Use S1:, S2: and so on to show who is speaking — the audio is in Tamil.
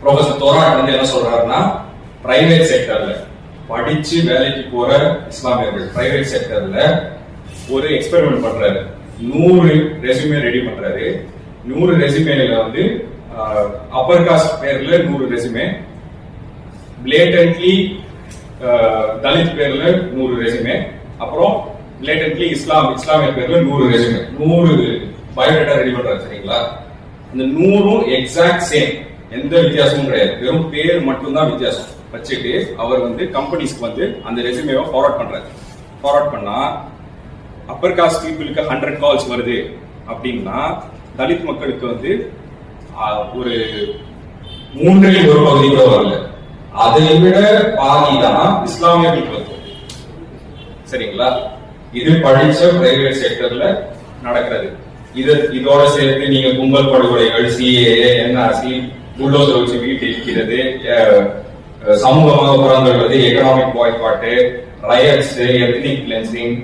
S1: ப்ரொஃபசர் தோராட் வந்து என்ன சொல்றாருன்னா, பிரைவேட் செக்டர்ல படிச்சு வேலைக்கு போற இஸ்லாமியர்கள் பிரைவேட் செக்டர்ல ஒரு எக்ஸ்பெரிமெண்ட் பண்றாரு. 100 ரெஸ்யூமே ரெடி பண்றாரு. 100 ரெஸ்யூமேல வந்து அப்பர் காஸ்ட் பேர்ல 100 ரெஸ்யூமே, பிளேட்டன்ட்லி தலித் பேர்ல 100 ரெஸ்யூமே, அப்புறம் பிளேட்டன்ட்லி இஸ்லாமிய பேர்ல 100 ரெஸ்யூமே, 100 பயோடேட்டா ரெடி பண்றாரு. சரிங்களா? அந்த 100ம் எக்ஸாக்ட் சேம், எந்த வித்தியாசமும் கிடையாது. வெறும் பேர் மட்டும்தான் வித்தியாசம் வச்சுட்டு அவர் வந்து கம்பெனிஸ்க்கு வந்து அந்த ரெஸ்யூமேவை ஃபார்வர்ட் பண்றாரு. ஃபார்வர்ட் பண்ணா அப்பர் காஸ்ட் பீப்புளுக்கு 100 கால்ஸ் வருது அப்படின்னா, தலித் மக்களுக்கு வந்து ஒரு 3 ஒரு பகுதி கூட வரல. அதை விட பாதி தான் இஸ்லாமியர்களுக்கு வருது. சரிங்களா? இது படிச்ச பிரைவேட் செக்டர்ல நடக்கிறது. இதோட சேர்த்து நீங்க கும்பல் படுகொலைகள், சிஏஏ, என்ஆர்சி, புல்டோசர் வச்சு வீட்டு இருக்கிறது, சமூகமாக புறந்தள்ளுவது, எக்கனாமிக் பாய்காட்டு, ரயட்ஸ், எத்னிக் கிளென்சிங்,